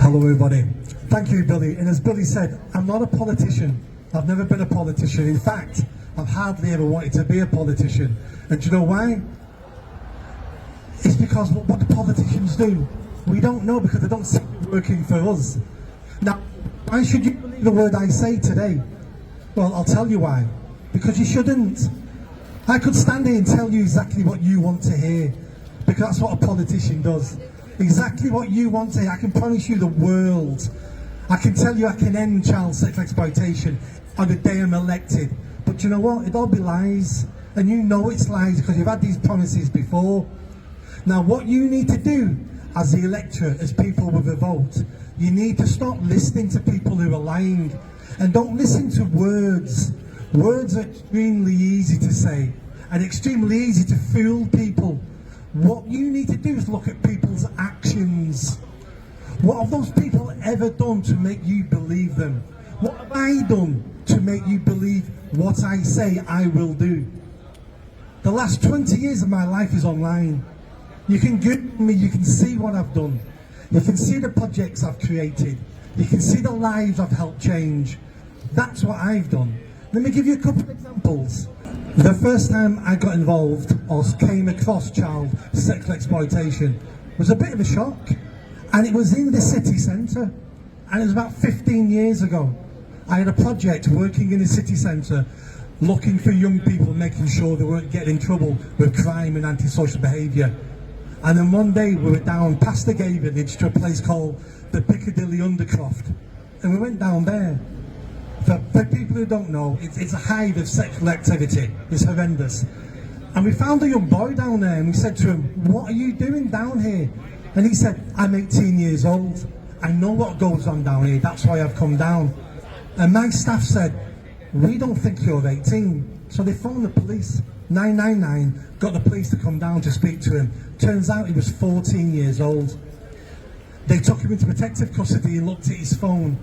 Hello everybody. Thank you, Billy. And as Billy said, I'm not a politician. I've never been a politician. In fact, I've hardly ever wanted to be a politician. And do you know why? It's because what the politicians do, we don't know, because they don't seem to be working for us. Now, why should you believe the word I say today? Well, I'll tell you why. Because you shouldn't. I could stand here and tell you exactly what you want to hear, because that's what a politician does. Exactly what you want to hear. I can promise you the world. I can tell you I can end child sexual exploitation on the day I'm elected. But you know what? It'll all be lies. And you know it's lies because you've had these promises before. Now what you need to do as the electorate, as people with a vote, you need to stop listening to people who are lying. And don't listen to words. Words are extremely easy to say and extremely easy to fool people. What you need to do is look at people's actions. What have those people ever done to make you believe them? What have I done to make you believe what I say I will do? The last 20 years of my life is online. You can Google me, you can see what I've done. You can see the projects I've created. You can see the lives I've helped change. That's what I've done. Let me give you a couple of examples. The first time I got involved or came across child sexual exploitation was a bit of a shock. And it was in the city centre. And it was about 15 years ago. I had a project working in the city centre, looking for young people, making sure they weren't getting in trouble with crime and antisocial behaviour. And then one day we were down past the gay village to a place called the Piccadilly Undercroft. And we went down there. For people who don't know, it's a hive of sexual activity. It's horrendous. And we found a young boy down there and we said to him, "What are you doing down here?" And he said, "I'm 18 years old. I know what goes on down here. That's why I've come down." And my staff said, "We don't think you're 18. So they phoned the police. 999 got the police to come down to speak to him. Turns out he was 14 years old. They took him into protective custody and looked at his phone.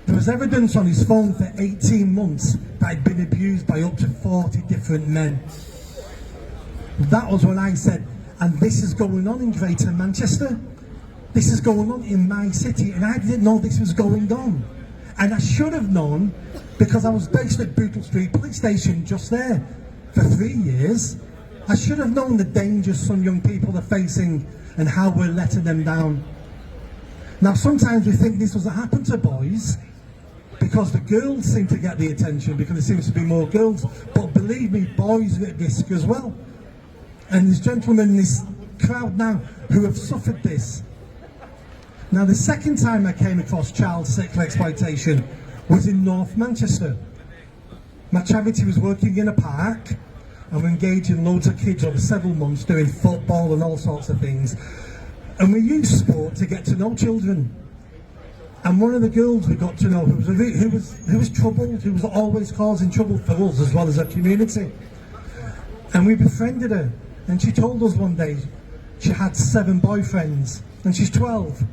There was evidence on his phone for 18 months that he'd been abused by up to 40 different men. That was when I said, and this is going on in Greater Manchester. This is going on in my city, and I didn't know this was going on. And I should have known, because I was based at Bootle Street Police Station just there for 3 years. I should have known the dangers some young people are facing and how we're letting them down. Now sometimes we think this doesn't happen to boys because the girls seem to get the attention because there seems to be more girls, but believe me, boys are at risk as well. And there's gentlemen in this crowd now who have suffered this. Now the second time I came across child sexual exploitation was in North Manchester. My charity was working in a park and we're engaging loads of kids over several months doing football and all sorts of things. And we used sport to get to know children. And one of the girls we got to know who was troubled, who was always causing trouble for us as well as our community. And we befriended her. And she told us one day she had 7 boyfriends and she's 12.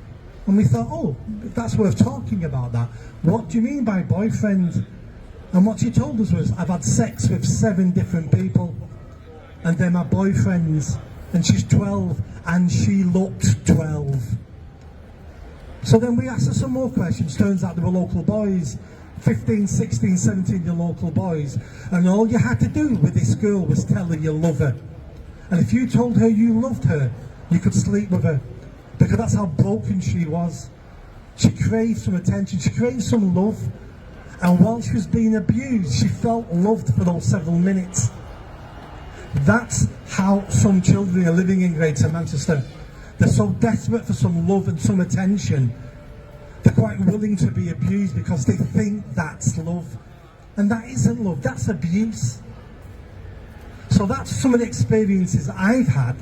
And we thought, oh, that's worth talking about that. What do you mean by boyfriend? And what she told us was, I've had sex with 7 different people and they're my boyfriends. And she's 12 and she looked 12. So then we asked her some more questions. Turns out they were local boys, 15, 16, 17 year local boys. And all you had to do with this girl was tell her you love her. And if you told her you loved her, you could sleep with her. Because that's how broken she was. She craved some attention, she craved some love. And while she was being abused, she felt loved for those several minutes. That's how some children are living in Greater Manchester. They're so desperate for some love and some attention, they're quite willing to be abused because they think that's love. And that isn't love, that's abuse. So that's some of the experiences I've had.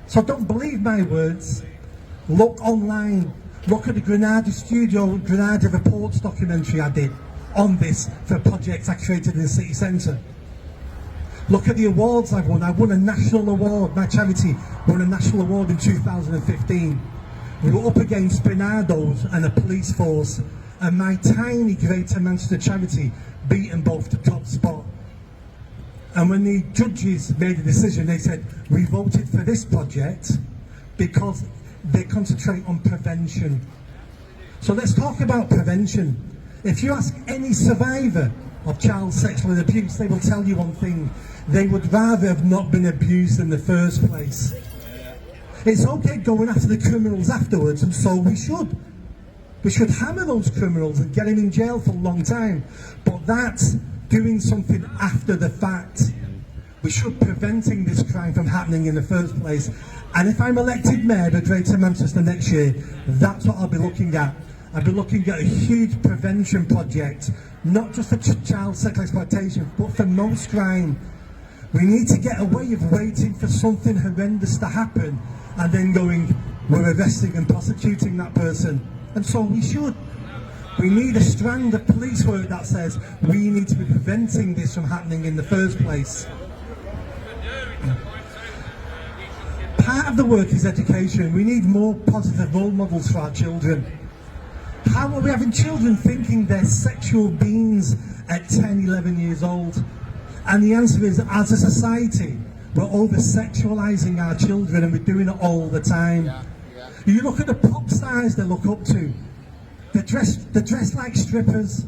So don't believe my words. Look online, look at the Granada Studio, Granada Reports documentary I did on this for a project I created in the city centre. Look at the awards I've won. I won a national award. My charity won a national award in 2015. We were up against Bernardo's and a police force, and my tiny Greater Manchester charity beat them both to top spot. And when the judges made a decision, they said, we voted for this project because they concentrate on prevention. So let's talk about prevention. If you ask any survivor of child sexual abuse, they will tell you one thing: they would rather have not been abused in the first place. It's okay going after the criminals afterwards, and so we should. We should hammer those criminals and get them in jail for a long time. But that's doing something after the fact. We should be preventing this crime from happening in the first place. And if I'm elected mayor of Greater Manchester next year, that's what I'll be looking at. I'll be looking at a huge prevention project, not just for child sexual exploitation, but for most crime. We need to get away of waiting for something horrendous to happen and then going, we're arresting and prosecuting that person. And so we should. We need a strand of police work that says we need to be preventing this from happening in the first place. Part of the work is education. We need more positive role models for our children. How are we having children thinking they're sexual beings at 10, 11 years old? And the answer is, as a society, we're over-sexualizing our children, and we're doing it all the time. You look at the pop stars they look up to. They're dressed like strippers.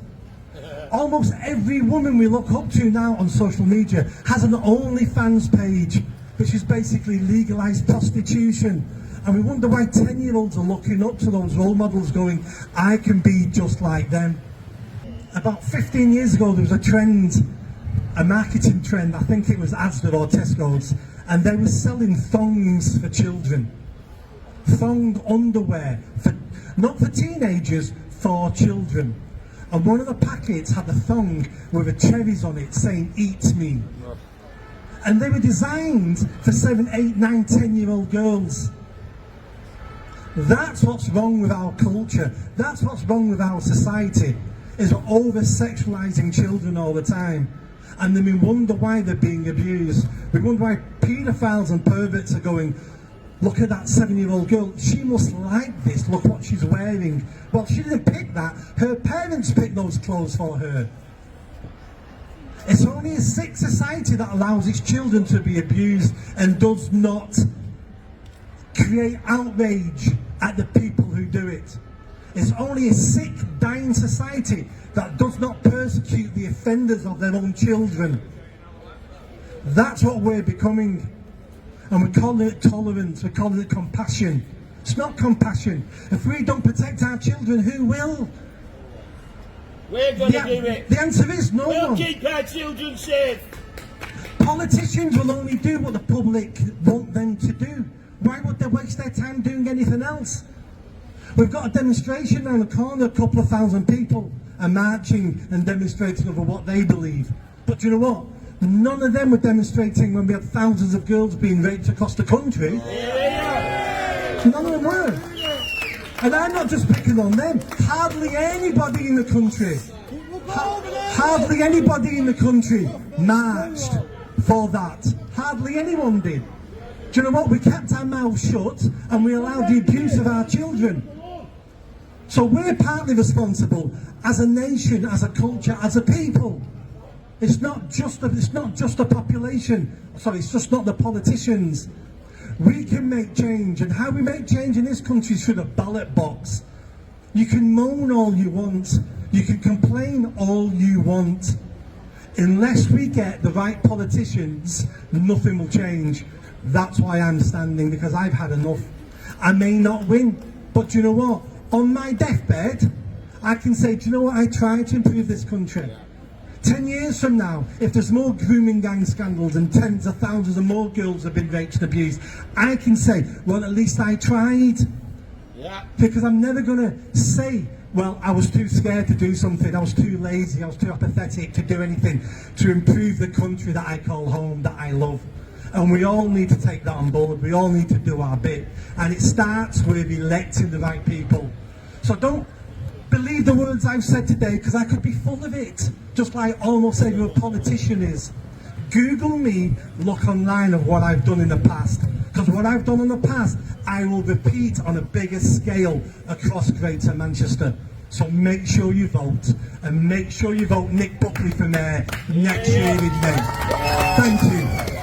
Almost every woman we look up to now on social media has an OnlyFans page, which is basically legalized prostitution. And we wonder why 10-year-olds are looking up to those role models going, I can be just like them. About 15 years ago, there was a trend, a marketing trend, I think it was Asda or Tesco's, and they were selling thongs for children. Thong underwear, not for teenagers, for children. And one of the packets had a thong with a cherries on it saying, eat me. And they were designed for 7, 8, 9, 10-year-old girls. That's what's wrong with our culture. That's what's wrong with our society, is we're over-sexualizing children all the time. And then we wonder why they're being abused. We wonder why paedophiles and perverts are going, look at that 7-year-old girl, she must like this, look what she's wearing. Well, she didn't pick that, her parents picked those clothes for her. It's only a sick society that allows its children to be abused and does not create outrage at the people who do it. It's only a sick, dying society that does not persecute the offenders of their own children. That's what we're becoming. And we're calling it tolerance, we're calling it compassion. It's not compassion. If we don't protect our children, who will? We're going to do it. The answer is no one. We'll keep our children safe. Politicians will only do what the public want them to do. Why would they waste their time doing anything else? We've got a demonstration around the corner, a couple of thousand people are marching and demonstrating over what they believe. But you know what? None of them were demonstrating when we had thousands of girls being raped across the country. None of them were. And I'm not just picking on them. Hardly anybody in the country, hardly anybody in the country marched for that. Hardly anyone did. Do you know what? We kept our mouths shut and we allowed the abuse of our children. So we're partly responsible as a nation, as a culture, as a people. It's not just the population. Sorry, it's just not the politicians. We can make change, and how we make change in this country is through the ballot box. You can moan all you want, you can complain all you want. Unless we get the right politicians, nothing will change. That's why I'm standing, because I've had enough. I may not win, but you know what? On my deathbed, I can say, do you know what? I tried to improve this country. 10 years from now, if there's more grooming gang scandals and tens of thousands of more girls have been raped and abused, I can say, well, at least I tried. Yeah. Because I'm never going to say, well, I was too scared to do something, I was too lazy, I was too apathetic to do anything to improve the country that I call home, that I love. And we all need to take that on board, we all need to do our bit. And it starts with electing the right people. So don't believe the words I've said today, because I could be full of it, just like almost every politician is. Google me, look online of what I've done in the past, because what I've done in the past I will repeat on a bigger scale across Greater Manchester. So make sure you vote, and make sure you vote Nick Buckley for mayor next year in May. Thank you.